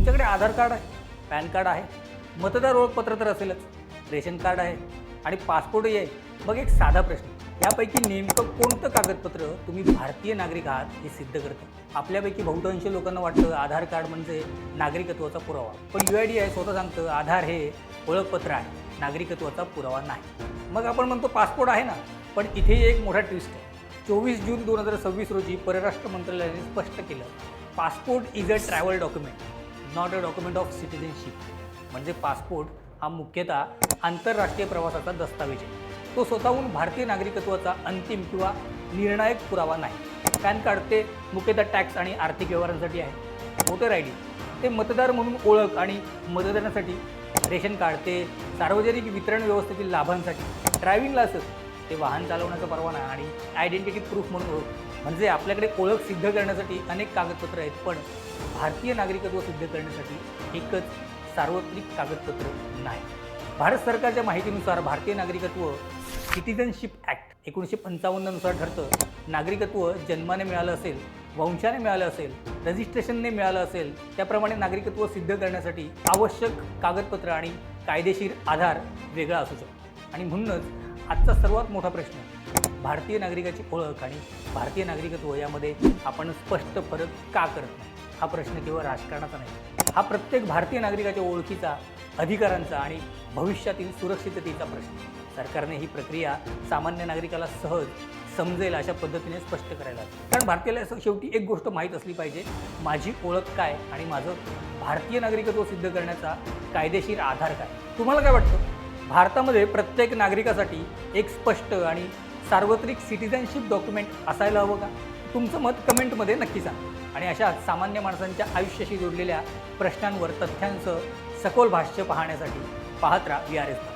तुमच्याकडे आधार कार्ड आहे, pan card आहे, मतदार ओळखपत्र तर असेलच, रेशन कार्ड आहे आणि पासपोर्टही आहे. मग एक साधा प्रश्न, यापैकी नेमकं कोणतं कागदपत्र तुम्ही भारतीय नागरिक आहात हे सिद्ध करतं? आपल्यापैकी बहुतांश लोकांना वाटतं आधार कार्ड म्हणजे नागरिकत्वाचा पुरावा, पण UIDAI स्वतः सांगतं आधार हे ओळखपत्र आहे, नागरिकत्वाचा पुरावा नाही. मग आपण म्हणतो पासपोर्ट आहे ना, पण इथेही एक मोठा ट्विस्ट आहे. 24 जून 2026 रोजी परराष्ट्र मंत्रालयाने स्पष्ट केलं, passport is a travel document, not a document of citizenship. म्हणजे पासपोर्ट हा मुख्यतः आंतरराष्ट्रीय प्रवासाचा दस्तावेज आहे. तो स्वतःहून भारतीय नागरिकत्वाचा अंतिम किंवा निर्णायक पुरावा नाही. पॅन कार्ड ते मुख्यतः टॅक्स आणि आर्थिक व्यवहारांसाठी आहे. वोटर ID ते मतदार म्हणून ओळख आणि मतदानासाठी. रेशन कार्ड ते सार्वजनिक वितरण व्यवस्थेतील लाभांसाठी. ड्रायव्हिंग लायसन्स ते वाहन चालवण्याचा परवाना आणि आयडेंटिटी प्रूफ म्हणून ओळख. म्हणजे आपल्याकडे ओळख सिद्ध करण्यासाठी अनेक कागदपत्र आहेत, पण भारतीय नागरिकत्व सिद्ध करण्यासाठी एकच सार्वत्रिक कागदपत्र नाही. भारत सरकारच्या माहितीनुसार भारतीय नागरिकत्व सिटिझनशिप ॲक्ट 1955 नुसार ठरतं, नागरिकत्व जन्माने मिळालं असेल, वंशाने मिळालं असेल, रजिस्ट्रेशनने मिळालं असेल, त्याप्रमाणे नागरिकत्व सिद्ध करण्यासाठी आवश्यक कागदपत्र आणि कायदेशीर आधार वेगळा असू शकतो. आणि म्हणूनच आजचा सर्वात मोठा प्रश्न, भारतीय नागरिकाची ओळख आणि भारतीय नागरिकत्व यामध्ये आपण स्पष्ट फरक का करत नाही? हा प्रश्न केवळ राजकारणाचा नाही, हा प्रत्येक भारतीय नागरिकाच्या ओळखीचा, अधिकारांचा आणि भविष्यातील सुरक्षिततेचा प्रश्न. सरकारने ही प्रक्रिया सामान्य नागरिकाला सहज समजेल अशा पद्धतीने स्पष्ट करायला हवी. कारण भारतीयाला शेवटी एक गोष्ट माहीत असली पाहिजे, माझी ओळख काय आणि माझं भारतीय नागरिकत्व सिद्ध करण्याचा कायदेशीर आधार काय. तुम्हाला काय वाटतं? भारतामध्ये प्रत्येक नागरिकासाठी एक स्पष्ट आणि सार्वत्रिक सिटिझनशिप डॉक्युमेंट असायला हवं का? तुमचं मत कमेंटमध्ये नक्की सांगा. आणि अशा सामान्य माणसांच्या आयुष्याशी जोडलेल्या प्रश्नांवर तथ्यांचं सखोल भाष्य पाहण्यासाठी पाहत राहा VRS.